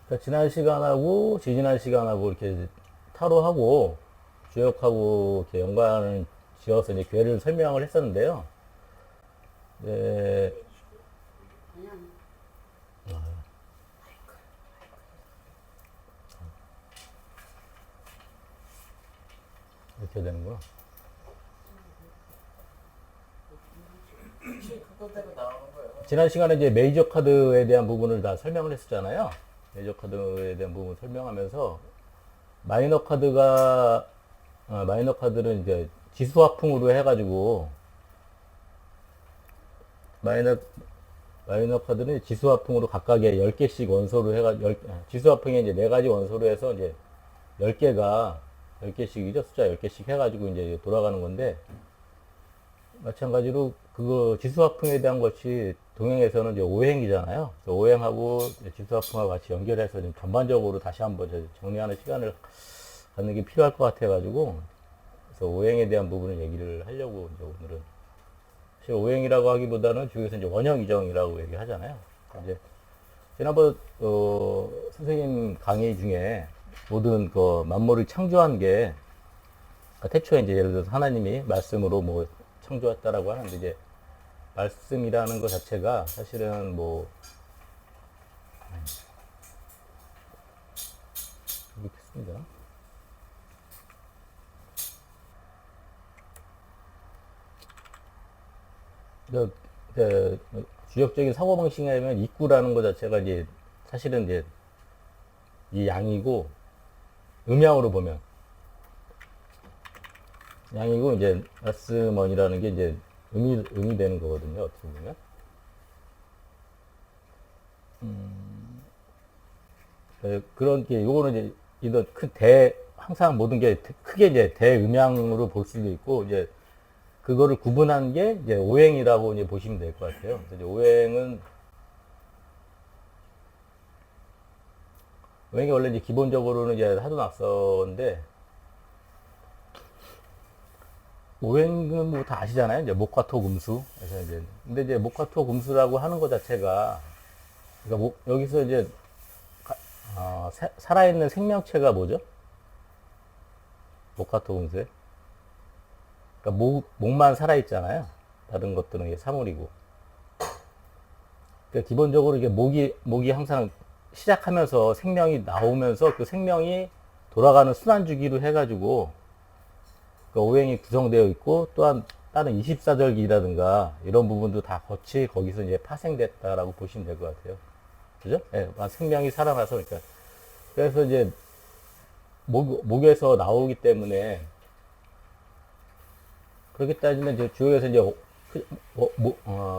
그러니까 지난 시간하고 지지난 시간하고 이렇게 타로하고 주역하고 이렇게 연관을 지어서 이제 괴를 설명을 했었는데요. 네, 이렇게 되는구나. 지난 시간에 이제 메이저 카드에 대한 부분을 다 설명을 했었잖아요. 메이저 카드에 대한 부분 설명하면서 마이너 카드가 마이너 카드는 이제 지수화풍으로 해가지고 마이너 마이너 카드는 지수화풍으로 각각의 10개씩 원소로 지수화풍에 이제 4가지 원소로 해서 이제 10개가 10개씩이죠. 숫자 10개씩 해가지고 이제 돌아가는 건데 마찬가지로 그거 지수화풍에 대한 것이 동행에서는 이제 오행이잖아요. 그래서 오행하고 지수화풍하고 같이 연결해서 좀 전반적으로 다시 한번 정리하는 시간을 갖는 게 필요할 것 같아가지고 그래서 오행에 대한 부분을 얘기를 하려고 이제 오늘은 사실 오행이라고 하기보다는 주위에서 이제 원형 이정이라고 얘기하잖아요. 이제 지난번 선생님 강의 중에 모든 그 만물을 창조한 게 그러니까 태초에 이제 예를 들어서 하나님이 말씀으로 뭐 창조했다라고 하는데 이제 말씀이라는 것 자체가 사실은 뭐 이렇겠습니다. 이제 주역적인 사고방식에 하면 입구라는 것 자체가 이제 사실은 이제 이 양이고 음양으로 보면 양이고 이제 말씀원이라는 게 이제 음이 되는 거거든요. 어떻게 보면 그런 게 요거는 이제 이런 항상 모든 게 크게 이제 대음양으로 볼 수도 있고 이제 그거를 구분한 게 이제 오행이라고 이제 보시면 될 것 같아요. 그래서 이제 오행이 원래 이제 기본적으로는 이제 하도 낙서인데 오행은 뭐 다 아시잖아요. 이제 목화 토 금수. 그래서 이제 근데 이제 목화 토 금수라고 하는 것 자체가 그러니까 여기서 이제 살아있는 생명체가 뭐죠? 목화 토 금수에. 그러니까 목만 살아있잖아요. 다른 것들은 이게 사물이고. 그러니까 기본적으로 이게 목이 항상 시작하면서 생명이 나오면서 그 생명이 돌아가는 순환 주기로 해가지고 그 오행이 구성되어 있고 또한 다른 24절기라든가 이런 부분도 다 거기서 이제 파생됐다라고 보시면 될 것 같아요. 그죠? 예, 생명이 살아나서 그러니까 그래서 이제 목에서 나오기 때문에 그렇게 따지면 이제 주역에서 이제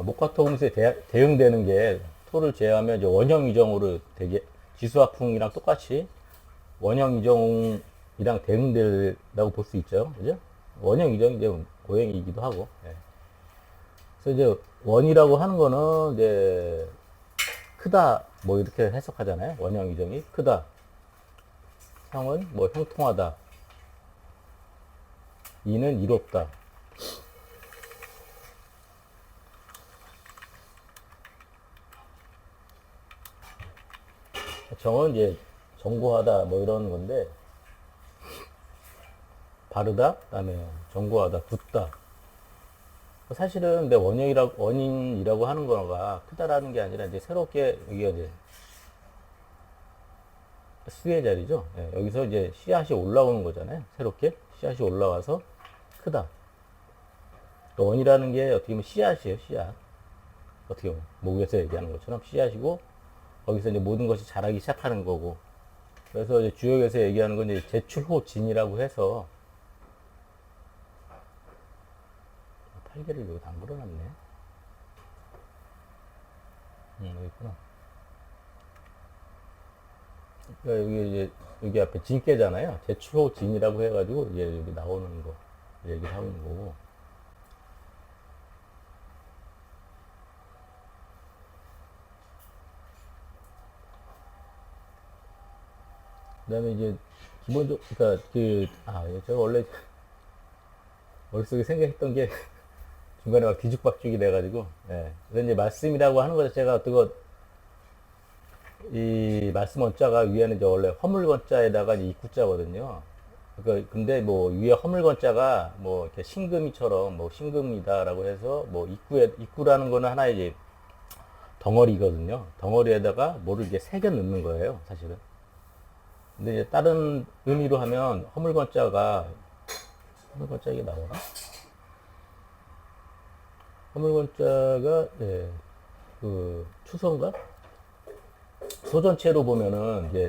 목화 토금수에 대응되는 게 토를 제외하면 이제 원형 이정으로 되게 지수화풍이랑 똑같이 원형 이정이랑 대응된다고 볼 수 있죠. 그죠? 원형 이정이 이제 고행이기도 하고. 예. 그래서 이제 원이라고 하는 거는 이제 크다 뭐 이렇게 해석하잖아요. 원형 이정이 크다. 형은 뭐 형통하다. 이는 이롭다. 정은 이제 정고하다 뭐 이런 건데 바르다 그다음에 정고하다 굳다 사실은 내 원인이라고 하는 거가 크다라는 게 아니라 이제 새롭게 여기가 이제 수의 자리죠. 예, 여기서 이제 씨앗이 올라오는 거잖아요. 새롭게 씨앗이 올라와서 크다. 원이라는 게 어떻게 보면 씨앗이에요. 씨앗. 어떻게 보면 목에서 얘기하는 것처럼 씨앗이고 거기서 이제 모든 것이 자라기 시작하는 거고. 그래서 이제 주역에서 얘기하는 건 이제 제출호 진이라고 해서 팔개를 여기 다 물어놨네. 여기 있구나. 그러니까 여기 앞에 진깨잖아요. 제출호 진이라고 해가지고 이제 여기 나오는 거 얘기를 하고 있는 거고. 그다음에 이제 그러니까 제가 원래 머릿속에 생각했던 게 중간에 막 뒤죽박죽이 돼가지고, 예. 그래서 이제 말씀이라고 하는 것 자체가 어떻게, 이 말씀 원자가 위에는 이제 원래 허물 원자에다가 이제 입구자거든요. 그러니까 근데 뭐 위에 허물 원자가 뭐 이렇게 신금이처럼 뭐 신금이다라고 해서 뭐 입구라는 거는 하나의 이제 덩어리거든요. 덩어리에다가 뭐를 이제 새겨 넣는 거예요, 사실은. 근데 이제 다른 의미로 하면 허물건자가 이게 나오나? 허물건자가 예, 그 추서인가? 소전체로 보면은 이제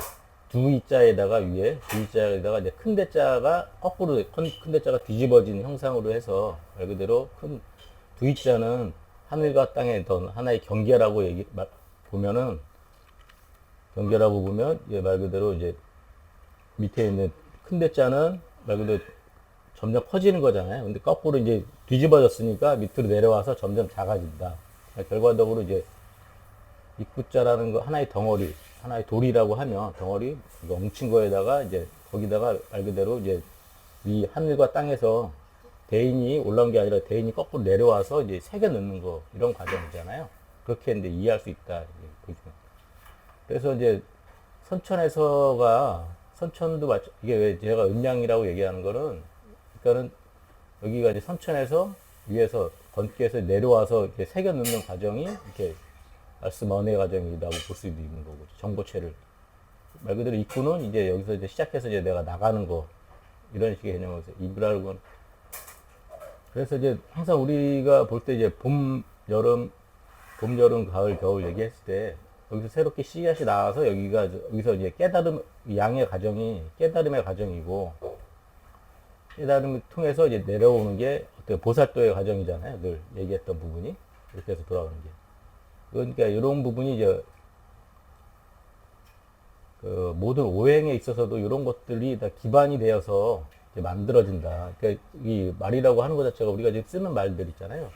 두 이자에다가 위에 두 이자에다가 이제 큰 대자가 거꾸로 큰 대자가 뒤집어진 형상으로 해서 말 그대로 큰 두 이자는 하늘과 땅의 어떤 하나의 경계라고 보면은 경계라고 보면 말 그대로 이제 밑에 있는 큰 대자는 말 그대로 점점 커지는 거잖아요. 근데 거꾸로 이제 뒤집어졌으니까 밑으로 내려와서 점점 작아진다. 결과적으로 이제 입구자라는 거 하나의 덩어리, 하나의 돌이라고 하면 덩어리 이거 뭉친 거에다가 이제 거기다가 말 그대로 이제 위 하늘과 땅에서 대인이 올라온 게 아니라 대인이 거꾸로 내려와서 이제 새겨 넣는 거 이런 과정이잖아요. 그렇게 이제 이해할 수 있다. 그래서 이제 선천도 이게 왜 제가 음양이라고 얘기하는 거는 그러니까는 여기가 이제 선천에서 위에서 건기에서 내려와서 이렇게 새겨 넣는 과정이 이렇게 말씀 언의 과정이라고 볼 수도 있는 거고 정보체를 말 그대로 입구는 이제 여기서 이제 시작해서 이제 내가 나가는 거 이런 식의 개념으로 입이라는 건 그래서 이제 항상 우리가 볼 때 이제 봄, 여름, 가을, 겨울 얘기했을 때 여기서 새롭게 씨앗이 나와서 여기서 이제 양의 과정이 깨달음의 과정이고 깨달음을 통해서 이제 내려오는 게 어떤 보살도의 과정이잖아요. 늘 얘기했던 부분이 이렇게 해서 돌아오는 게. 그러니까 이런 부분이 이제 그 모든 오행에 있어서도 이런 것들이 다 기반이 되어서 만들어진다. 그러니까 이 말이라고 하는 것 자체가 우리가 지금 쓰는 말들 있잖아요.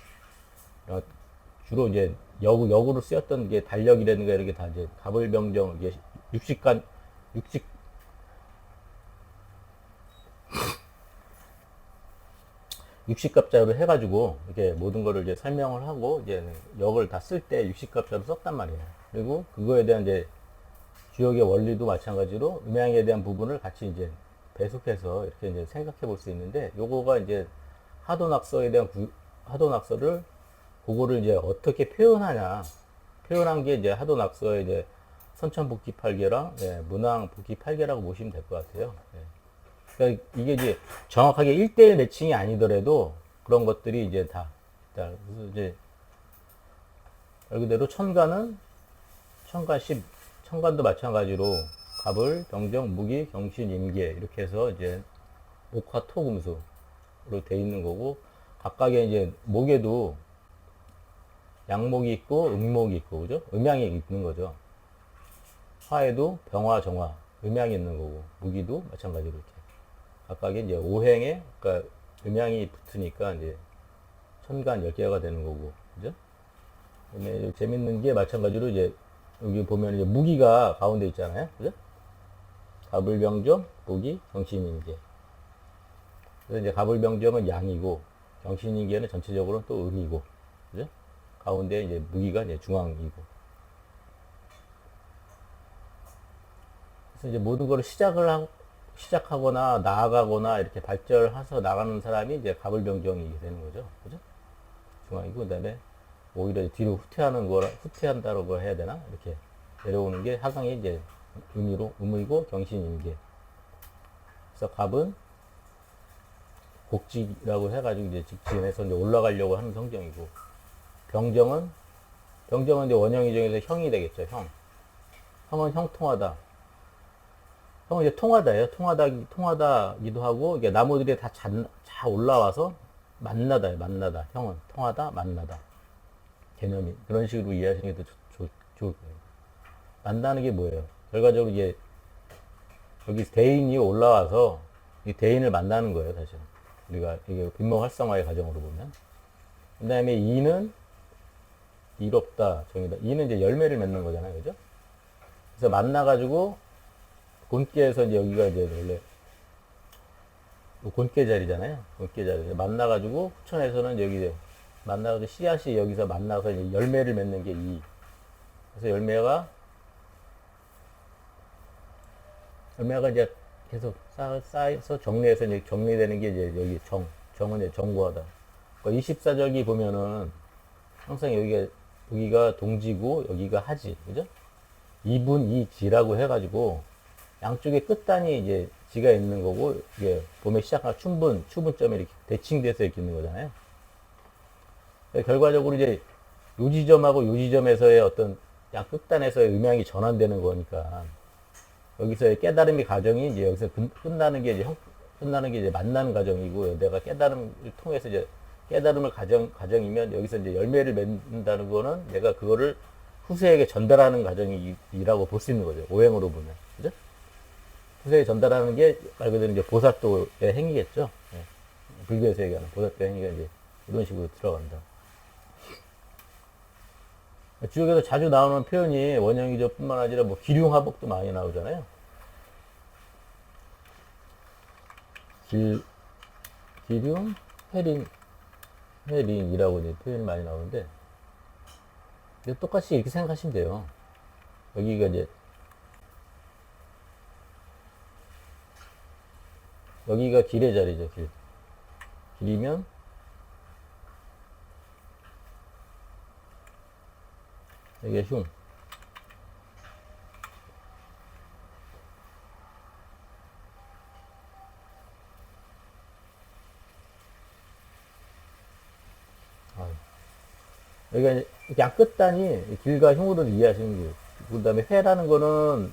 주로 이제 역으로 쓰였던 게 달력이라든가 이런 게 다 이제 갑을병정, 이게 육식갑자로 해가지고 이렇게 모든 거를 이제 설명을 하고 이제 역을 다 쓸 때 육식갑자로 썼단 말이에요. 그리고 그거에 대한 이제 주역의 원리도 마찬가지로 음양에 대한 부분을 같이 이제 배속해서 이렇게 이제 생각해 볼 수 있는데 요거가 이제 하도낙서에 대한 하도낙서를 그거를 이제 어떻게 표현한 게 이제 하도낙서의 이제 선천복귀 8개랑 예, 문왕복귀 8개라고 보시면 될 것 같아요. 예. 그러니까 이게 이제 정확하게 1대1 매칭이 아니더라도 그런 것들이 이제 그래서 이제 말 그대로 천간도 마찬가지로 갑을, 병정, 무기, 경신, 임계 이렇게 해서 이제 목화, 토, 금수로 돼 있는 거고 각각의 이제 목에도 양목이 있고 음목이 있고 그죠? 음양이 있는 거죠. 화에도 병화, 정화, 음양이 있는 거고 무기도 마찬가지로 이렇게 각각의 이제 오행에 그러니까 음양이 붙으니까 이제 천간 10개가 되는 거고 그죠? 그다음에 재밌는 게 마찬가지로 이제 여기 보면 이제 무기가 가운데 있잖아요. 그죠? 갑을병정, 무기, 경신인계. 그래서 이제 갑을병정은 양이고 경신인계는 전체적으로 또 음이고 그죠? 가운데 이제 무기가 이제 중앙이고. 그래서 이제 모든 거를 시작하거나 나아가거나 이렇게 발전해서 나가는 사람이 이제 갑을병정이 되는 거죠. 그죠? 중앙이고, 그 다음에 오히려 뒤로 후퇴한다고 해야 되나? 이렇게 내려오는 게 하강이 이제 음이고 경신임계. 그래서 갑은 곡직이라고 해가지고 이제 직진해서 이제 올라가려고 하는 성정이고, 병정은 이제 원형이 중에서 형이 되겠죠, 형. 형은 형통하다. 형은 이제 통하다예요. 통하다기도 하고, 이게 나무들이 다 올라와서 만나다. 형은 통하다, 만나다. 개념이. 그런 식으로 이해하시는 게 더 좋을 거예요. 만나는 게 뭐예요? 결과적으로 이제, 여기 대인이 올라와서, 이 대인을 만나는 거예요, 사실. 우리가 이게 빈목 활성화의 과정으로 보면. 그 다음에 이는 이롭다, 정이다. 이는 이제 열매를 맺는 거잖아요, 그죠? 그래서 만나가지고, 곤깨에서 이제 여기가 이제 원래, 곤깨 자리잖아요. 곤깨 자리. 만나가지고, 후천에서는 여기 만나서 씨앗이 여기서 만나서 이제 열매를 맺는 게 이. 그래서 열매가 이제 계속 쌓여서 정리해서 이제 정리되는 게 이제 여기 정은 이제 정구하다. 그러니까 24절기 보면은 항상 여기가 동지고 여기가 하지. 그죠? 이분, 이 지라고 해가지고 양쪽에 끝단이 이제 지가 있는 거고, 이게 봄에 시작한 추분점에 이렇게 대칭돼서 이렇게 있는 거잖아요. 결과적으로 이제 요 지점하고 요 지점에서의 어떤 양 끝단에서의 음향이 전환되는 거니까, 여기서의 깨달음의 과정이 이제 여기서 끝나는 게 이제 만나는 과정이고, 내가 깨달음을 통해서 이제 깨달음을 과정이면 여기서 이제 열매를 맺는다는 거는 내가 그거를 후세에게 전달하는 과정이라고 볼 수 있는 거죠. 오행으로 보면. 그죠? 후세에 전달하는 게 말 그대로 이제 보사토의 행위겠죠. 예. 불교에서 얘기하는 보사토의 행위가 이제 이런 식으로 들어간다. 주역에서 자주 나오는 표현이 원형이죠 뿐만 아니라 뭐 기륭화복도 많이 나오잖아요. 기륭, 회린이라고 이제 표현이 많이 나오는데, 똑같이 이렇게 생각하시면 돼요. 여기가 길의 자리죠, 길. 길이면, 여기가 흉. 여기가 이제 양 끝단이 길과 흉으로 이해하시는 거예요. 그 다음에 회라는 거는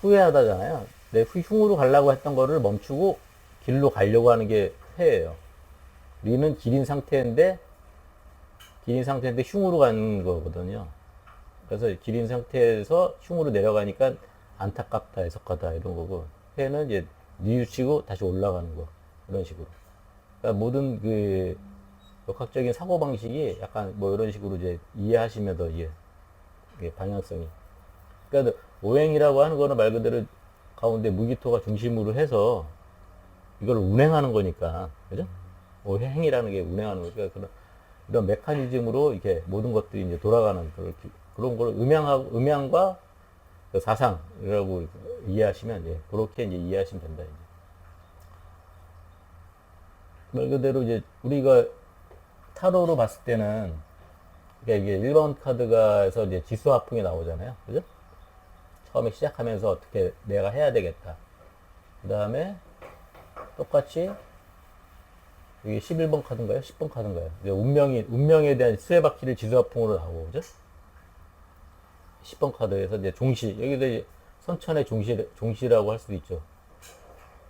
후회하다잖아요. 내 흉으로 가려고 했던 거를 멈추고 길로 가려고 하는 게 회예요. 리는 길인 상태인데 흉으로 가는 거거든요. 그래서 길인 상태에서 흉으로 내려가니까 안타깝다, 애석하다 이런 거고, 회는 이제 뉘우치고 다시 올라가는 거, 이런 식으로. 그러니까 모든 그 역학적인 사고방식이 약간 뭐 이런 식으로 이제 이해하시면 더 이게 방향성이. 그러니까 오행이라고 하는 거는 말 그대로 가운데 무기토가 중심으로 해서 이걸 운행하는 거니까. 그죠? 오행이라는 게 운행하는 거니까. 이런 메커니즘으로 이렇게 모든 것들이 이제 돌아가는 그런 걸 음양과 그 사상이라고 이해하시면, 이제 그렇게 이제 이해하시면 된다. 이제. 말 그대로 이제 우리가 타로로 봤을 때는, 그러니까 이게 1번 카드가에서 이제 지수화풍이 나오잖아요. 그죠? 처음에 시작하면서 어떻게 내가 해야 되겠다. 그 다음에 똑같이 이게 11번 카드인가요? 10번 카드인가요? 운명에 대한 수레바퀴를 지수화풍으로 나오고, 그죠? 10번 카드에서 이제 종시, 여기도 이제 선천의 종시라고 할 수도 있죠.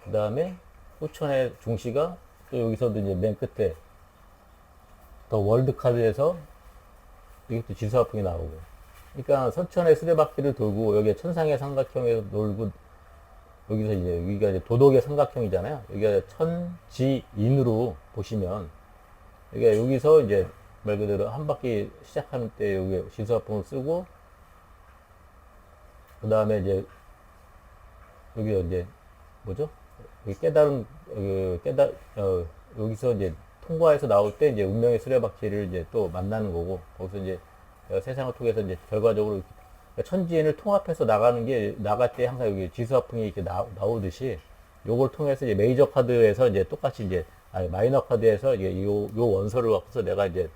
그 다음에 후천의 종시가 또 여기서도 이제 맨 끝에 더 월드 카드에서 이것도 지수화풍이 나오고. 그러니까 선천의 수레바퀴를 돌고, 여기에 천상의 삼각형에서 놀고, 여기가 이제 도덕의 삼각형이잖아요. 여기가 천지인으로 보시면, 여기서 이제 말 그대로 한 바퀴 시작하는 때 여기 지수화풍을 쓰고, 그 다음에 이제 여기 이제 뭐죠? 여기서 이제 통과해서 나올 때 이제 운명의 수레바퀴를 이제 또 만나는 거고, 거기서 이제 세상을 통해서 이제 결과적으로 천지인을 통합해서 나갈 때 항상 여기 지수화풍이 이렇게 나오듯이, 요걸 통해서 이제 메이저 카드에서 이제 똑같이 이제, 마이너 카드에서 이게 요 원소를 갖고서 내가 이제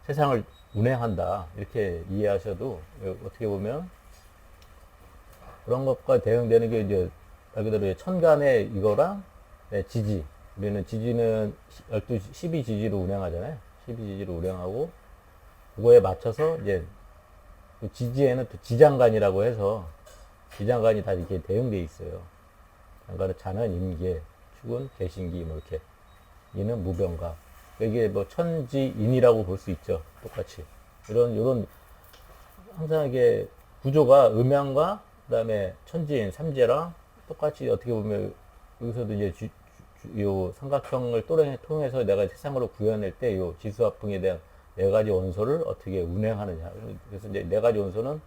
세상을 운행한다. 이렇게 이해하셔도, 어떻게 보면 그런 것과 대응되는 게 이제 말 그대로 천간의 이거랑 지지. 우리는 지지는 12지지로 운행하잖아요. 12지지로 운행하고, 그거에 맞춰서 이제 그 지지에는 또 지장간이라고 해서, 지장간이 다 이렇게 대응되어 있어요. 장간은 자는 임계, 축은 개신기, 뭐 이렇게. 이는 무병가. 이게 뭐 천지인이라고 볼 수 있죠. 똑같이. 이런 항상 이게 구조가 음양과 그다음에 천지인, 삼재랑 똑같이 어떻게 보면 여기서도 이제 요 삼각형을 통해서 내가 세상으로 구현할 때 요 지수화풍에 대한 네 가지 원소를 어떻게 운행하느냐. 그래서 이제 네 가지 원소는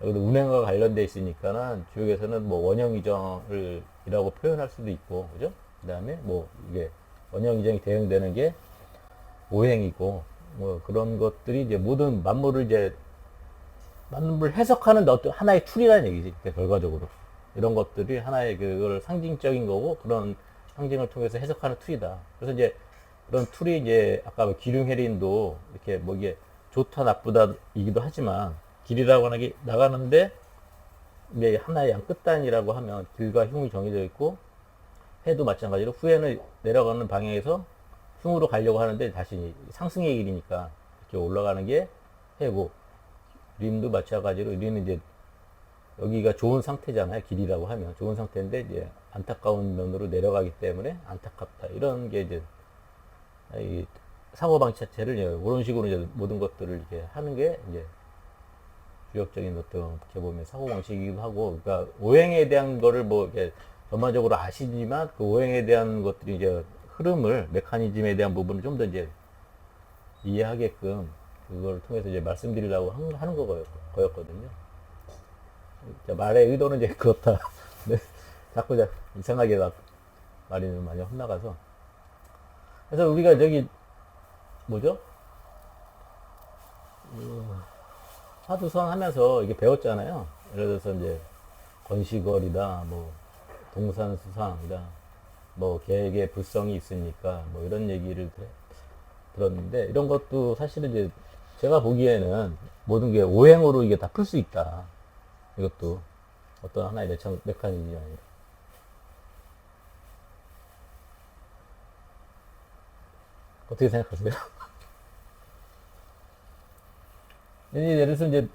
여기도 운행과 관련돼 있으니까는 주역에서는 뭐 원형이정이라고 표현할 수도 있고, 그죠? 그 다음에 뭐 이게 원형이정이 대응되는 게 오행이고, 뭐 그런 것들이 이제 모든 만물을 이제 만물을 해석하는 어떤 하나의 툴이라는 얘기지. 그러니까 결과적으로 이런 것들이 하나의 그걸 상징적인 거고 그런 상징을 통해서 해석하는 툴이다. 그래서 이제 그런 툴이 이제 아까 뭐 기륭해린도 이렇게 뭐 이게 좋다 나쁘다이기도 하지만 길이라고 하는 게 나가는데 이제 하나의 양 끝단이라고 하면 길과 흉이 정해져 있고 해도 마찬가지로 후에는 내려가는 방향에서 흉으로 가려고 하는데 다시 상승의 길이니까 이렇게 올라가는 게 해고 림도 마찬가지로 림은 이제 여기가 좋은 상태잖아요. 길이라고 하면 좋은 상태인데 이제 안타까운 면으로 내려가기 때문에 안타깝다. 이런 게 이제 이 사고방식 자체를 이런 식으로 이제 모든 것들을 이렇게 하는 게 이제 주역적인 어떻게 보면 사고방식이기도 하고, 그러니까 오행에 대한 거를 뭐 이렇게 전반적으로 아시지만 그 오행에 대한 것들이 이제 흐름을 메커니즘에 대한 부분을 좀 더 이제 이해하게끔 그걸 통해서 이제 말씀드리려고 하는 거였거든요. 말의 의도는 이제 그렇다. 네. 자꾸 이상하게 말이 많이 헛나가서. 그래서 우리가 저기 뭐죠? 화두선 하면서 이게 배웠잖아요. 예를 들어서 이제 건시걸이다, 뭐 동산수상이다, 뭐 계획에 불성이 있으니까 뭐 이런 얘기를 들었는데 이런 것도 사실은 이제 제가 보기에는 모든 게 오행으로 이게 다 풀 수 있다. 이것도 어떤 하나의 메커니즘이 아니라. 어떻게 생각하세요? 예를 들어서 이제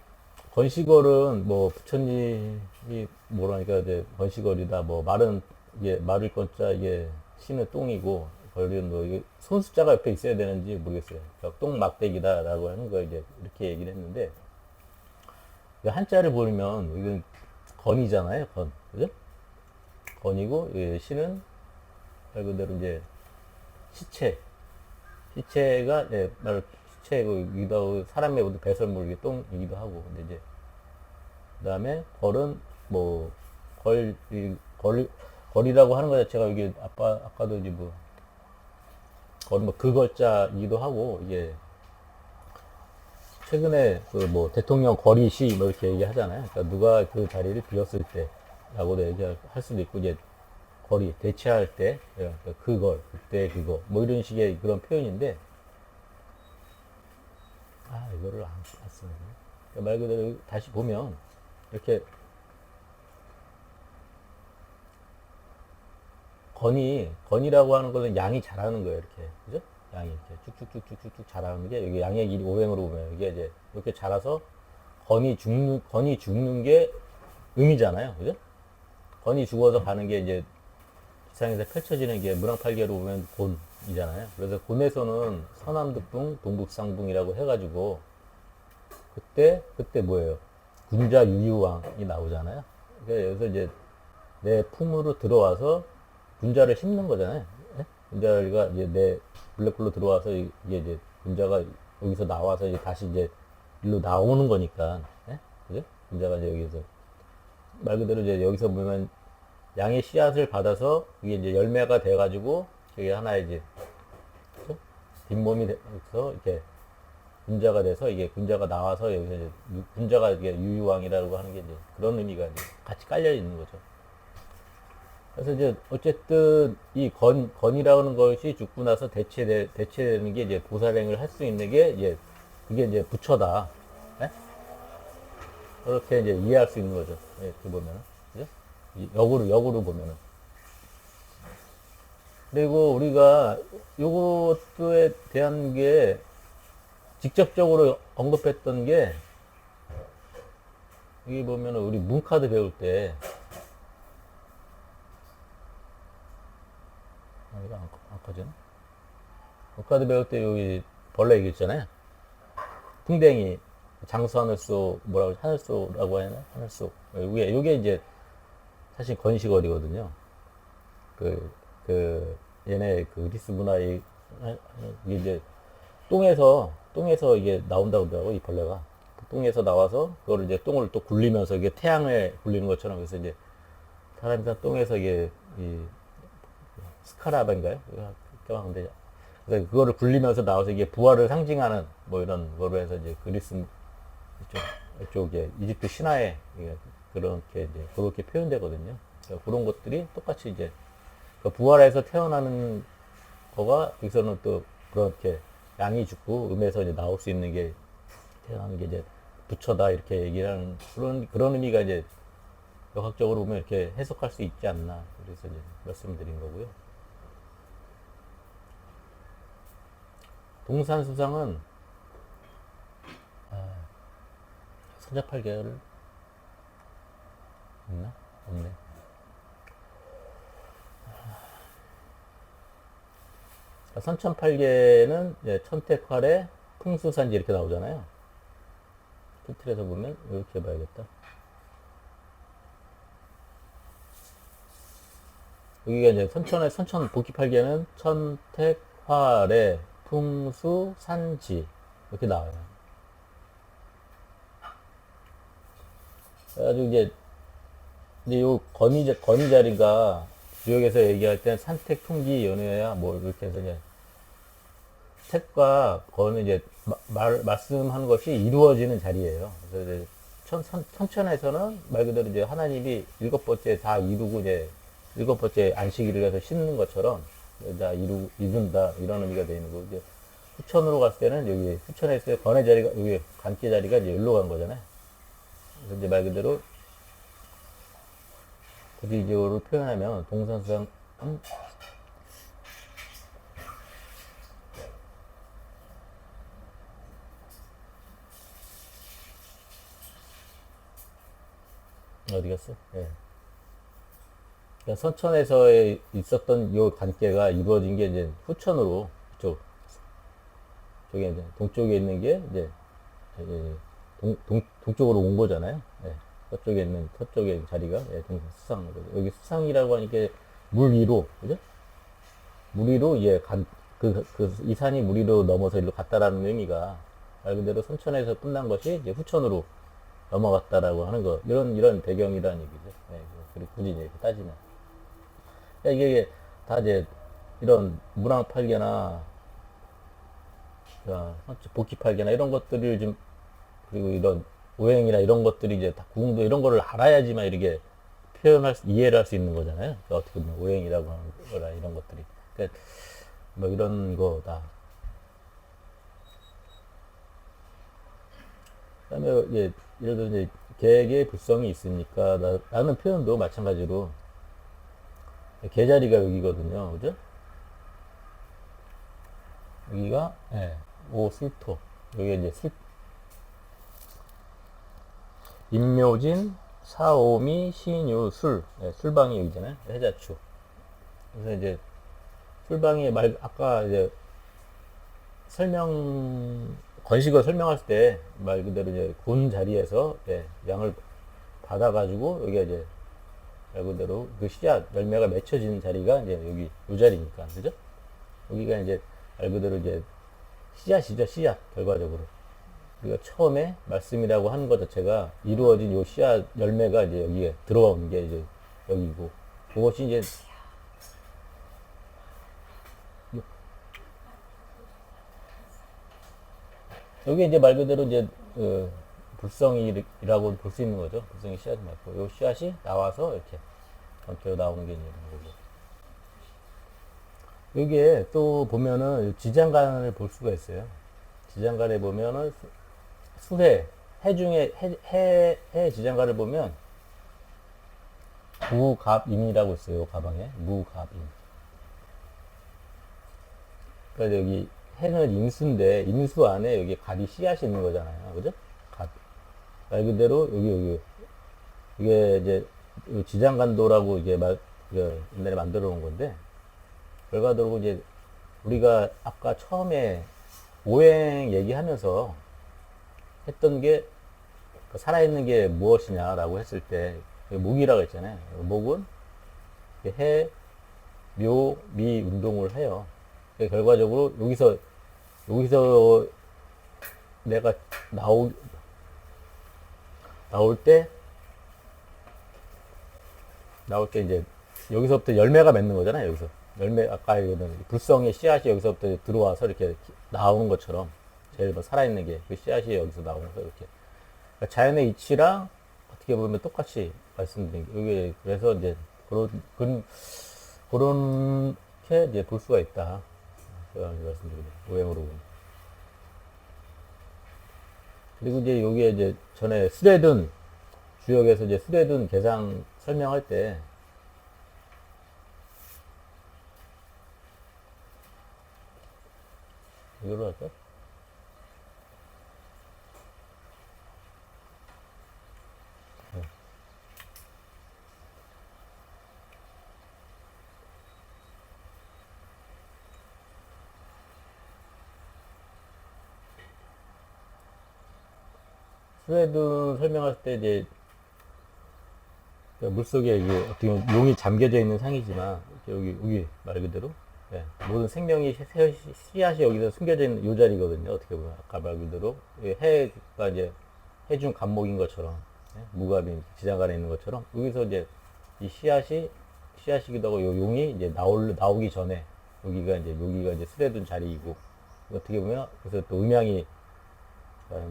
건시걸은 뭐 부처님이 뭐라니까 이제 건시걸이다 뭐 말은 이게 말을 건자 이게 신은 똥이고 걸리는 뭐 이게 손 숫자가 옆에 있어야 되는지 모르겠어요. 그러니까 똥막대기다라고 하는 거 이제 이렇게 얘기를 했는데 한자를 보면 이건 건이잖아요. 건 그죠? 건이고 신은 말 그대로 이제 시체 시체가 말 시체이기도 하고 사람의 모두 배설물 똥이기도 하고 근데 이제 그다음에 걸은 뭐 걸, 걸이라고 하는 것 자체가 여기 아까도 이제 뭐 걸은 뭐 그걸자이기도 하고 이게 최근에 그 뭐 대통령 거리시 뭐 이렇게 얘기하잖아요. 그러니까 누가 그 자리를 비웠을 때라고도 얘기할 수도 있고 이제 거리 대체할 때 그러니까 그걸 그때 그거 뭐 이런 식의 그런 표현인데 이거를 안 쓰네. 그러니까 말 그대로 다시 보면 이렇게 건이라고 하는 것은 양이 자라는 거예요. 이렇게 그죠? 양이 이렇게 쭉쭉쭉쭉쭉 자라는 게 여기 양의 길이 오행으로 보면 이게 이제 이렇게 자라서 건이 죽는 게 음이잖아요. 그죠? 건이 죽어서 가는 게 이제 지상에서 펼쳐지는 게 문왕팔계로 보면 곤이잖아요. 그래서 곤에서는 서남득붕, 동북상붕이라고 해가지고 그때 뭐예요? 군자 유유왕이 나오잖아요. 그러니까 여기서 이제 내 품으로 들어와서 군자를 심는 거잖아요. 예? 군자가 이제 내 블랙홀로 들어와서 이게 이제 군자가 여기서 나와서 이제 다시 이제 일로 나오는 거니까, 예? 그죠? 군자가 이제 여기서 말 그대로 이제 여기서 보면 양의 씨앗을 받아서 이게 이제 열매가 돼가지고 저게 하나의 이제 그죠? 뒷몸이 돼서 이렇게 군자가 돼서 이게 군자가 나와서 여기서 이제 군자가 이게 유유왕이라고 하는 게 이제 그런 의미가 이제 같이 깔려 있는 거죠. 그래서 이제 어쨌든 이 건이라는 것이 죽고 나서 대체되는 게 이제 보살행을 할 수 있는 게 이제 그게 이제 부처다. 네? 그렇게 이제 이해할 수 있는 거죠. 이렇게 보면은. 그죠? 역으로 보면은. 그리고 우리가 요것에 대한 게 직접적으로 언급했던 게 여기 보면은 우리 문카드 배울 때 이거 안 커지나? 문카드 배울 때 여기 벌레 얘기 있잖아요. 풍뎅이 장수 하늘소 뭐라고 하늘소라고 해야 하나? 하늘소 요게 이제 사실 건시걸이거든요. 그 얘네 그 그리스 문화의 이게 이제 똥에서 이게 나온다고 하더라고 이 벌레가 똥에서 나와서 그거를 이제 똥을 또 굴리면서 이게 태양에 굴리는 것처럼 그래서 이제 사람이 똥에서 이게 이 스카라벤가요? 근데 그래서 그거를 굴리면서 나와서 이게 부활을 상징하는 뭐 이런 거로 해서 이제 그리스 이쪽 이제 이집트 신화에 그렇게 이제 그렇게 표현되거든요. 그러니까 그런 것들이 똑같이 이제 부활해서 태어나는 거가 여기서는 또 그렇게 양이 죽고 음에서 이제 나올 수 있는 게 태어나는 게 이제 부처다 이렇게 얘기를 하는 그런 의미가 이제 역학적으로 보면 이렇게 해석할 수 있지 않나 그래서 이제 말씀드린 거고요. 동산수상은 선자팔계를 있나? 없네. 선천팔계는 천택활의 풍수산지 이렇게 나오잖아요. 티틀에서 보면 이렇게 봐야겠다. 여기가 이제 선천 복귀팔계는 천택활의 풍수산지 이렇게 나와요. 그래가지고 이제 요 건의 자리가 주역에서 얘기할 때 산택, 통기, 연회야 뭐 이렇게 해서 이제 택과 건은 이제 말씀하는 것이 이루어지는 자리예요. 그래서 이제 천천에서는 말 그대로 이제 하나님이 일곱 번째 다 이루고 이제 일곱 번째 안식일을 해서 쉬는 것처럼 다 이룬다 이런 의미가 되는 거고 이제 후천으로 갔을 때는 여기 후천에서 건의 자리가 여기 관계 자리가 이제 여기로 간 거잖아요. 그래서 이제 말 그대로 구체적으로 표현하면 동산수상 어디 갔어? 예. 그러니까 선천에서 있었던 이 관계가 이루어진 게 이제 후천으로 저기 이제 동쪽에 있는 게 이제 동쪽으로 온 거잖아요. 예. 서쪽에 자리가 수상 여기 수상이라고 하니까 물 위로 그죠? 물 위로 이 산이 물 위로 넘어서 일로 갔다라는 의미가 말 그대로 선천에서 끝난 것이 이제 후천으로 넘어갔다라고 하는 거 이런 배경이라는 얘기죠. 예. 그리고 굳이 이제 따지면 그러니까 이게 다 이제 이런 문항팔계나 복귀팔계나 이런 것들을 좀 그리고 이런 오행이나 이런 것들이 이제 다 구궁도 이런 거를 알아야지만 이렇게 이해를 할 수 있는 거잖아요. 그러니까 어떻게 보면 오행이라고 하는 거나 이런 것들이. 그러니까 뭐 이런 거다. 그 다음에 예를 들어 이제 계획의 불성이 있으니까 라는 표현도 마찬가지로 계자리가 여기거든요. 그죠? 여기가, 오술토. 여기 이제 임묘진, 사오미, 신유, 술. 술방이 여기잖아요. 해자추. 그래서 이제 술방이 아까 이제 건식을 설명할 때 말 그대로 이제 곤 자리에서 양을 받아가지고 여기가 이제 말 그대로 그 씨앗 열매가 맺혀지는 자리가 이제 여기 요 자리니까 그죠? 여기가 이제 말 그대로 이제 씨앗이죠 씨앗 결과적으로 우리가 처음에 말씀이라고 하는 것 자체가 이루어진 요 씨앗 열매가 이제 여기에 들어오는 게 이제 여기고 그것이 이제 여기 이제 말 그대로 이제 불성이라고 볼 수 있는 거죠. 불성이 씨앗이 맞고 요 씨앗이 나와서 이렇게 전체로 나오는 게 이런 거고. 여기에 또 보면은 지장간을 볼 수가 있어요. 지장간에 보면은 해 중에 해 지장간을 보면 무갑임이라고 있어요. 가방에 무갑임. 그러니까 여기 해는 임수인데 임수 안에 여기 갑이 씨앗이 있는 거잖아요. 그죠? 갑. 말 그대로 여기 이게 이제 지장간도라고 이게 옛날에 만들어 놓은 건데 결과적으로 이제 우리가 아까 처음에 오행 얘기하면서 했던 게 살아있는 게 무엇이냐라고 했을 때 목이라고 했잖아요. 목은 해, 묘, 미 운동을 해요. 결과적으로 여기서 내가 나올 때 이제 여기서부터 열매가 맺는 거잖아요. 여기서 열매, 아까 얘기했던 불성의 씨앗이 여기서부터 들어와서 이렇게 나오는 것처럼, 제일 뭐 살아있는 게 그 씨앗이 여기서 나오면서 이렇게. 그러니까 자연의 이치랑 어떻게 보면 똑같이 말씀드린 게, 이게 그래서 이제 그렇게 이제 볼 수가 있다. 제가 말씀드립니다. 오행으로 보면. 그리고 이제 여기에 이제 전에 스레든 주역에서 이제 스레든 계상 설명할 때 이걸로 할까? 스웨든 설명할 때 이제 물속에 이게 어떻게 보면 용이 잠겨져 있는 상이지만 여기 말 그대로 예, 모든 생명이 씨앗이 여기서 숨겨져 있는 이 자리거든요. 어떻게 보면 아까 말 그대로 해가 이제 해중 간목인 것처럼 예, 무갑인 지장 안에 있는 것처럼 여기서 이제 이 씨앗이기도 하고 요 용이 이제 나오기 전에 여기가 이제 스레둔 자리이고 어떻게 보면 그래서 또 음양이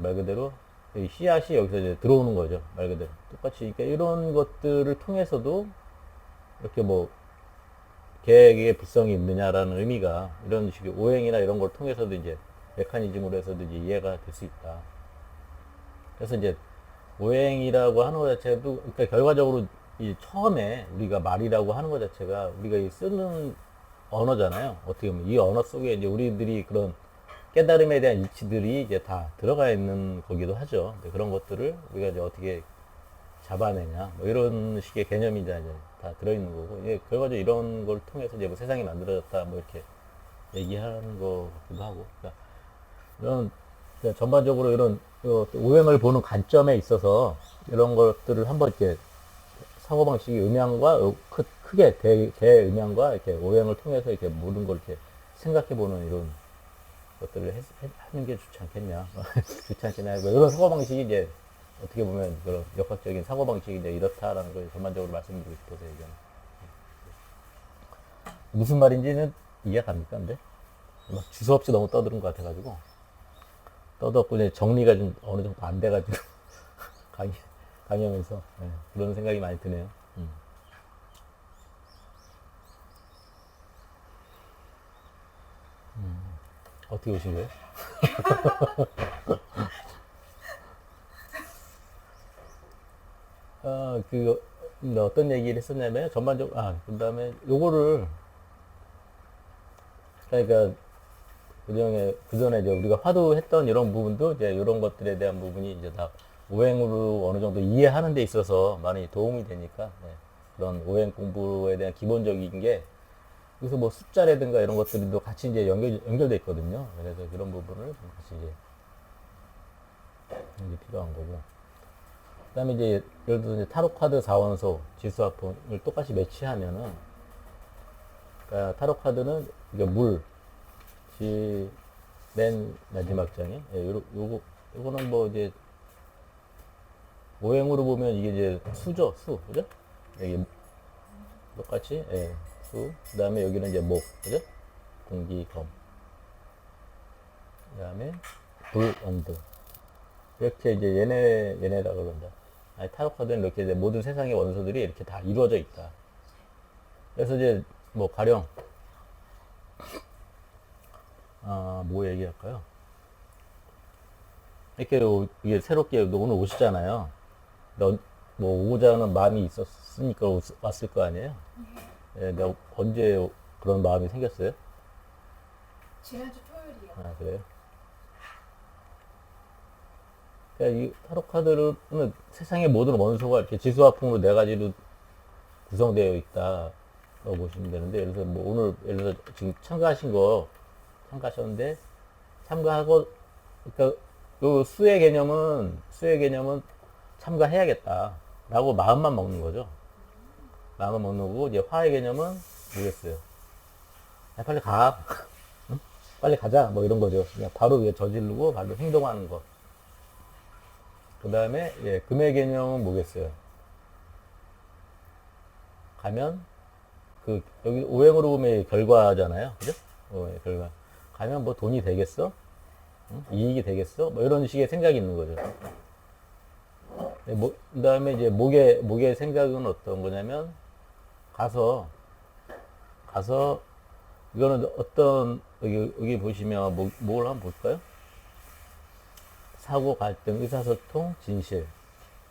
말 그대로 이 씨앗이 여기서 이제 들어오는 거죠. 말 그대로. 똑같이. 그러니까 이런 것들을 통해서도 이렇게 뭐, 계획의 불성이 있느냐라는 의미가 이런 식의 오행이나 이런 걸 통해서도 이제 메커니즘으로 해서도 이제 이해가 될 수 있다. 그래서 이제 오행이라고 하는 것 자체도, 그러니까 결과적으로 이 처음에 우리가 말이라고 하는 것 자체가 우리가 이 쓰는 언어잖아요. 어떻게 보면 이 언어 속에 이제 우리들이 그런 깨달음에 대한 이치들이 이제 다 들어가 있는 거기도 하죠. 그런 것들을 우리가 이제 어떻게 잡아내냐, 뭐 이런 식의 개념이 이제 다 들어있는 거고, 예, 결과적으로 이런 걸 통해서 이제 뭐 세상이 만들어졌다, 뭐 이렇게 얘기하는 거 같기도 하고. 그러니까 이런, 그러니까 전반적으로 이런 오행을 보는 관점에 있어서 이런 것들을 한번 이렇게 사고방식의 음양과 크게 대음양과 이렇게 오행을 통해서 이렇게 모든 걸 이렇게 생각해보는 이런 것들을 하는 게 좋지 않겠냐. 좋지 않겠냐. 뭐 이런 사고방식이 이제 어떻게 보면 그런 역학적인 사고방식이 이제 이렇다라는 걸 전반적으로 말씀드리고 싶어서 얘기하는. 무슨 말인지는 이해가 갑니까? 근데? 막 주소 없이 너무 떠드는 것 같아가지고. 떠들었고 이제 정리가 좀 어느 정도 안 돼가지고. 강의하면서. 네, 그런 생각이 많이 드네요. 어떻게 오신 거예요? 어떤 얘기를 했었냐면, 전반적으로, 그 다음에 요거를, 그러니까, 그 전에 이제 우리가 화두했던 이런 부분도 이제 이런 것들에 대한 부분이 이제 다 오행으로 어느 정도 이해하는 데 있어서 많이 도움이 되니까, 네. 그런 오행 공부에 대한 기본적인 게, 그래서 뭐 숫자라든가 이런 것들도 같이 이제 연결돼 있거든요. 그래서 그런 부분을 같이 이제 필요한 거고. 그 다음에 이제, 예를 들어서 이제 타로 카드 4원소 지수화풍을 똑같이 매치하면은, 그러니까 타로 카드는 이게 맨 마지막 장에, 예, 요거는 뭐 이제, 오행으로 보면 이게 이제 수죠, 그죠? 여기 똑같이, 예, 수. 그 다음에 여기는 이제 목, 그죠? 공기, 검. 그 다음에 불, 언드. 이렇게 이제 얘네라고 그런다. 아니, 타로 카드는 이렇게 이제 모든 세상의 원소들이 이렇게 다 이루어져 있다. 그래서 이제 뭐 가령 뭐 얘기할까요? 이렇게 이게 새롭게 오늘 오시잖아요. 뭐 오고자 하는 마음이 있었으니까 왔을 거 아니에요? 예, 내가 언제 그런 마음이 생겼어요? 지난주 토요일이요. 아, 그래요? 그러니까 이 타로 카드는 세상의 모든 원소가 이렇게 지수화풍으로 네 가지로 구성되어 있다고 보시면 되는데, 예를 들어서 뭐 오늘, 예를 들어서 지금 참가하셨는데, 참가하고, 그러니까 요 수의 개념은 참가해야겠다라고 마음만 먹는 거죠. 마음만 먹는 거고, 이제 화의 개념은 모르겠어요. 빨리 가. 응? 빨리 가자. 뭐 이런 거죠. 그냥 바로 위에 저지르고 바로 행동하는 거. 그 다음에, 예, 금의 개념은 뭐겠어요? 가면 여기 오행으로 보면 결과잖아요. 그죠? 결과. 가면 뭐 돈이 되겠어? 응? 이익이 되겠어? 뭐 이런 식의 생각이 있는 거죠. 그 다음에 이제 목의 생각은 어떤 거냐면, 가서, 이거는 어떤, 여기 보시면, 뭘 한번 볼까요? 사고, 갈등, 의사소통, 진실.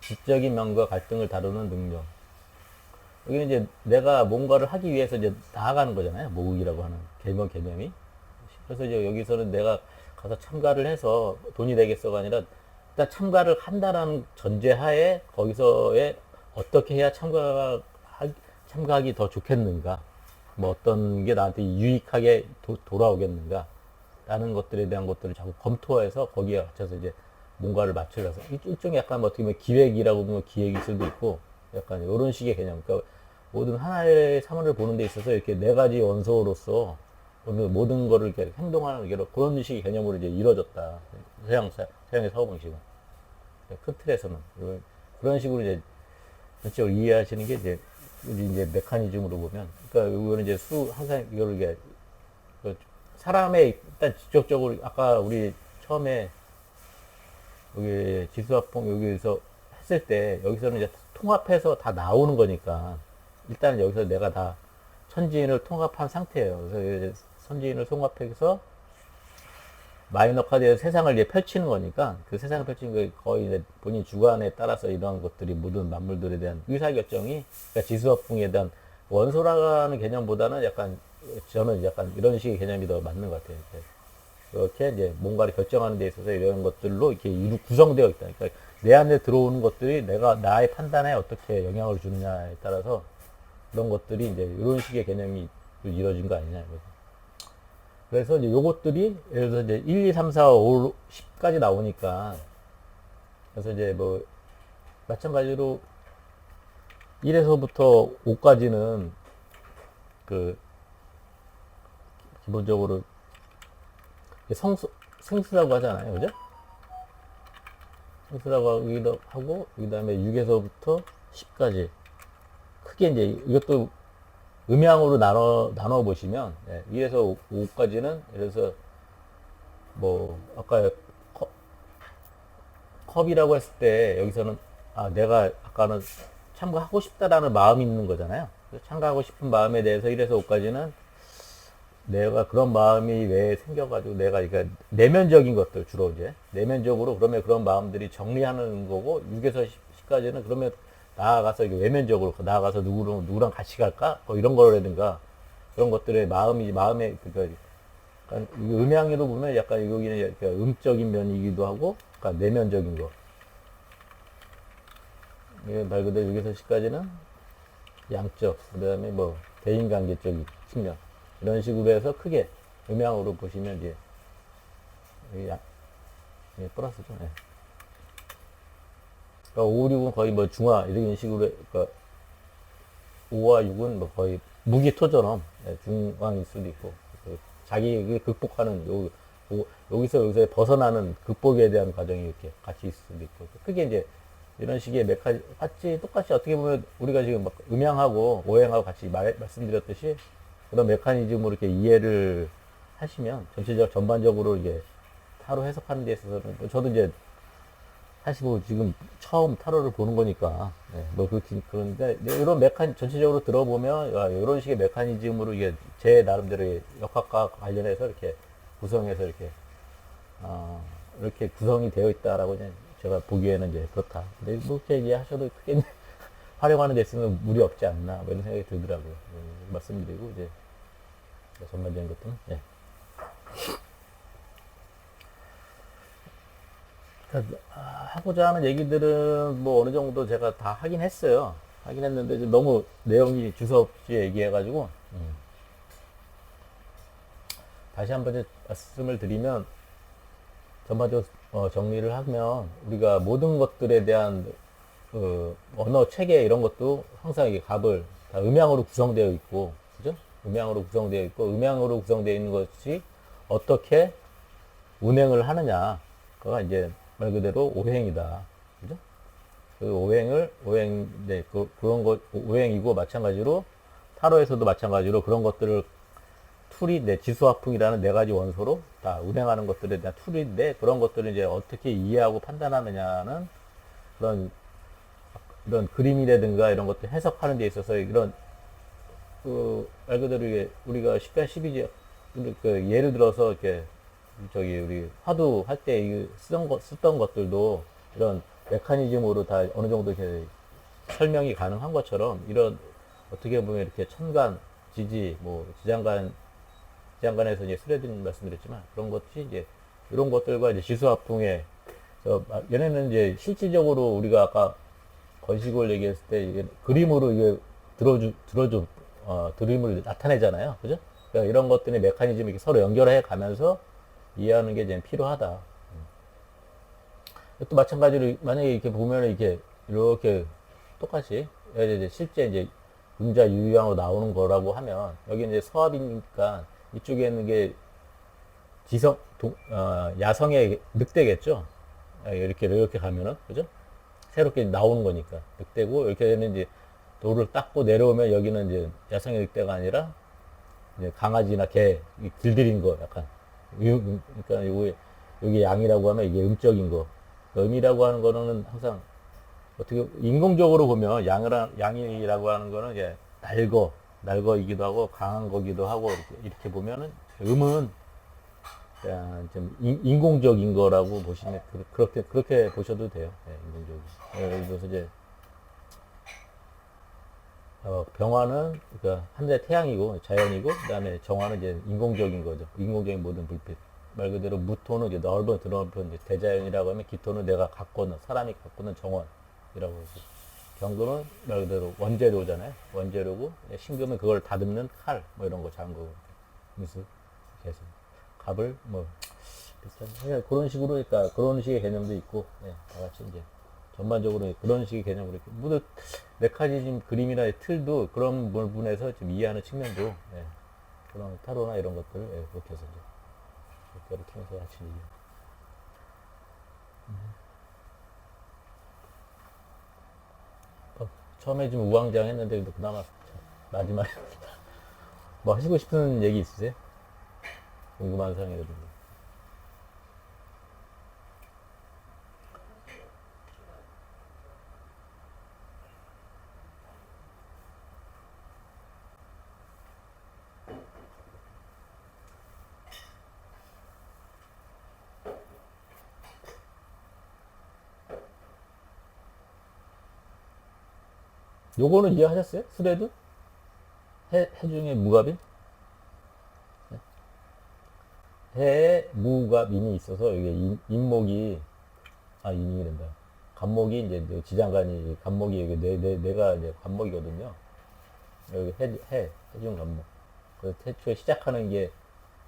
지적인 면과 갈등을 다루는 능력. 여기는 이제 내가 뭔가를 하기 위해서 이제 나아가는 거잖아요. 모국이라고 하는 개념이. 그래서 이제 여기서는 내가 가서 참가를 해서 돈이 되겠어가 아니라 일단 참가를 한다라는 전제하에 거기서의 어떻게 해야 참가하기 더 좋겠는가. 뭐 어떤 게 나한테 유익하게 돌아오겠는가. 라는 것들에 대한 것들을 자꾸 검토해서 거기에 맞춰서 이제 뭔가를 맞춰가서 일종의 약간 뭐 어떻게 보면 기획이라고 보면 기획일 수도 있고 약간 이런 식의 개념. 그러니까 모든 하나의 사물을 보는 데 있어서 이렇게 네 가지 원소로서 모든 거를 이렇게 행동하는 그런 식의 개념으로 이제 이루어졌다. 서양의 사고방식은. 큰 틀에서는. 그런 식으로 이제 전체적으로 이해하시는 게 이제 메커니즘으로 보면. 그러니까 이거는 이제 항상 이걸 이게 사람의 일단 직접적으로 아까 우리 처음에 여기 지수화풍 여기서 했을 때 여기서는 이제 통합해서 다 나오는 거니까 일단 여기서 내가 다 천지인을 통합한 상태예요. 그래서 천지인을 통합해서 마이너 카드에서 세상을 이제 펼치는 거니까 그 세상을 펼치는 게 거의 이제 본인 주관에 따라서 이런 것들이 모든 만물들에 대한 의사결정이 그러니까 지수화풍에 대한 원소라는 개념보다는 약간 저는 약간 이런 식의 개념이 더 맞는 것 같아요. 그렇게 이제 뭔가를 결정하는 데 있어서 이런 것들로 이렇게 구성되어 있다. 그러니까 내 안에 들어오는 것들이 나의 판단에 어떻게 영향을 주느냐에 따라서 그런 것들이 이제 이런 식의 개념이 이루어진 거 아니냐. 그래서 이제 요것들이 예를 들어서 이제 1, 2, 3, 4, 5, 10까지 나오니까 그래서 이제 뭐 마찬가지로 1에서부터 5까지는 그 기본적으로 생수라고 하잖아요. 그죠? 생수라고 하고, 그 다음에 6에서부터 10까지. 크게 이제 이것도 음양으로 나눠 보시면, 1에서 5까지는, 예를 들어서, 뭐, 아까 컵이라고 했을 때, 여기서는, 내가 아까는 참가하고 싶다라는 마음이 있는 거잖아요. 참가하고 싶은 마음에 대해서 1에서 5까지는 내가 그런 마음이 왜 생겨가지고 내가 그러니까 내면적인 것들 주로 이제 내면적으로 그러면 그런 마음들이 정리하는 거고 6에서 10까지는 그러면 나아가서 이게 외면적으로 나아가서 누구랑 같이 갈까 뭐 이런 거라든가 그런 것들의 마음의 그러니까 음향으로 보면 약간 여기는 약간 음적인 면이기도 하고 그러니까 내면적인 거 이게 말 그대로 6에서 10까지는 양적 그다음에 뭐 대인관계적인 측면 이런 식으로 해서 크게 음향으로 보시면 이제 플러스죠. 네. 그러니까 5, 6은 거의 뭐 중화 이런 식으로 그러니까 5와 6은 뭐 거의 무기토처럼 중앙일 수도 있고 자기 극복하는 여기서 벗어나는 극복에 대한 과정이 이렇게 같이 있을 수도 있고 크게 이제 이런 식의 똑같이 어떻게 보면 우리가 지금 막 음향하고 오행하고 같이 말씀드렸듯이 그런 메커니즘으로 이렇게 이해를 하시면 전반적으로 이게 타로 해석하는 데 있어서는 저도 이제 사실 뭐 지금 처음 타로를 보는 거니까 그런데 이런 전체적으로 들어보면 이런 식의 메커니즘으로 이게 제 나름대로 역학과 관련해서 이렇게 구성해서 이렇게 구성이 되어 있다라고 제가 보기에는 이제 그렇다. 근데 뭐 이렇게 이해하셔도 크게 활용하는 데 있으면 무리 없지 않나 뭐 이런 생각이 들더라고요. 말씀드리고 이제 전반적인 것들은 그러니까 하고자 하는 얘기들은 뭐 어느 정도 제가 다 하긴 했어요. 하긴 했는데 너무 내용이 주저없이 얘기해가지고 다시 한번 말씀을 드리면 전반적으로 정리를 하면 우리가 모든 것들에 대한 언어 체계 이런 것도 항상 이게 값을 다 음양으로 구성되어 있고 그죠? 음양으로 구성되어 있고 음양으로 구성되어 있는 것이 어떻게 운행을 하느냐 그가 이제 말 그대로 오행이다 그죠? 그 오행이고 마찬가지로 타로에서도 마찬가지로 그런 것들을 툴이 내 지수화풍이라는 네 가지 원소로 다 운행하는 것들에 대한 툴인데 그런 것들을 이제 어떻게 이해하고 판단하느냐는 그런 이런 그림이라든가 이런 것들 해석하는 데 있어서 이런 말 그대로 이게 우리가 10간 12지 그 예를 들어서 이렇게 저기 우리 화두 할 때 쓰던 것들도 이런 메커니즘으로 다 어느 정도 이렇게 설명이 가능한 것처럼 이런 어떻게 보면 이렇게 천간, 지지, 뭐 지장간에서 이제 수레든 말씀드렸지만 그런 것이 이제 이런 것들과 이제 지수화풍의 얘네는 이제 실질적으로 우리가 아까 건식을 얘기했을 때 이게 그림으로 이게 들어줘 그림을 나타내잖아요. 그죠? 그러니까 이런 것들의 메커니즘을 이렇게 서로 연결해 가면서 이해하는 게 이제 필요하다. 또 마찬가지로 만약에 이렇게 보면 이렇게 똑같이 이제 실제 이제 음자 유형으로 나오는 거라고 하면 여기 이제 서합이니까 이쪽에 있는 게 야성의 늑대겠죠. 이렇게 가면은 그죠? 새롭게 나오는 거니까 늑대고 이렇게 되는 이제 돌을 닦고 내려오면 여기는 이제 야성의 늑대가 아니라 이제 강아지나 개 길들인 거 약간 그러니까 여기 양이라고 하면 이게 음적인 거 음이라고 하는 거는 항상 어떻게 인공적으로 보면 양이라고 하는 거는 이제 날거이기도 하고 강한 거기도 하고 이렇게 보면은 음은 그냥 좀 인공적인 거라고 보시면 그렇게 보셔도 돼요. 네, 인공적인. 예를 들어서 이제 병화는 그러니까 하늘의 태양이고 자연이고 그다음에 정화는 이제 인공적인 거죠. 인공적인 모든 불빛. 말 그대로 무토는 이제 넓은 드넓은 이제 대자연이라고 하면 기토는 내가 갖고는 사람이 갖고는 정원이라고 하고 경금은 말 그대로 원재료잖아요. 원재료고 신금은 그걸 다듬는 칼 뭐 이런 거 작은 거 무슨 계속 갑을 뭐 비슷한 그런 식으로 그러니까 그런 식의 개념도 있고 다 같이 이제 전반적으로 그런 식의 개념으로 이렇게 모두 메커니즘 그림이나 틀도 그런 부분에서 좀 이해하는 측면도 그런 타로나 이런 것들을 그렇게 해서 이제 그거를 통해서 같이 이해. 처음에 좀 우왕좌왕 했는데 그나마 마지막에 뭐 하시고 싶은 얘기 있으세요? 궁금한 사항이라든지. 요거는 이해하셨어요? 수레드? 해 중에 무갑인? 해에 무가 민이 있어서 이게 인목이 인이 된다. 간목이 이제 지장간이 간목이 이게 내가 이제 간목이거든요. 여기 해중 간목. 그래서 태초에 시작하는 게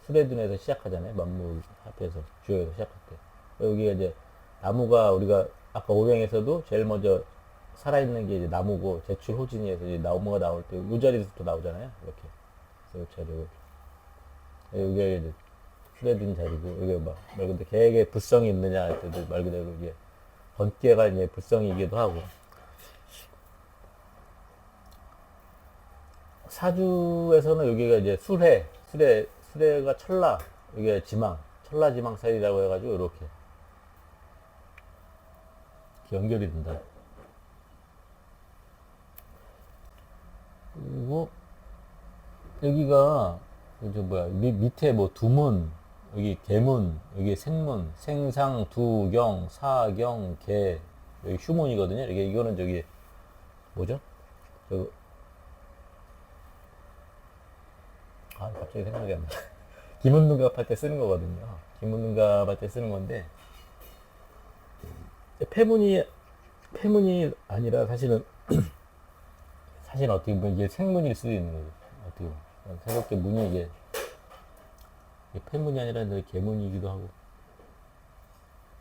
수레둔에서 시작하잖아요. 만물 합해서 주요에서 시작할 때. 여기가 이제 나무가 우리가 아까 오행에서도 제일 먼저 살아있는 게 이제 나무고 제출 호진이에서 이제 나무가 나올 때 이 자리에서 또 나오잖아요. 이렇게. 그래서 이 자리고 여기가 이제 수레둔 자리고 여기 말 그대로 개에게 불성이 있느냐 할 때도 말 그대로 이게 번개가 이제 불성이기도 하고 사주에서는 여기가 이제 수레가 철라 이게 천라지망살이라고 해가지고 이렇게 연결이 된다. 그리고 여기가 밑에 뭐 두문 여기 계문 여기 생문 생상 두경 사경 계 여기 휴문이거든요. 이거는 저기 뭐죠? 갑자기 생각이 안 나. 기문능갑 할 때 쓰는 거거든요. 기문능갑 할 때 쓰는 건데 폐문이 아니라 사실은 어떻게 보면 이게 생문일 수도 있는 거죠. 어떻게 보면 새롭게 문이 이게 폐문이 아니라 계문이기도 하고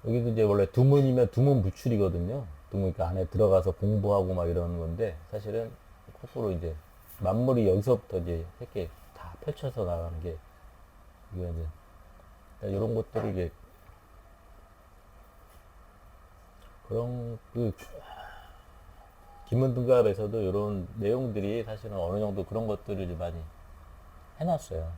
여기도 이제 원래 두문이면 두문 부출이거든요. 두문 그러니까 안에 들어가서 공부하고 막 이러는 건데 사실은 거꾸로 이제 만물이 여기서부터 이제 이렇게 다 펼쳐서 나가는 게 이거 이제 이런 것들이 이게 그런 기문등갑에서도 이런 내용들이 사실은 어느 정도 그런 것들을 좀 많이 해놨어요.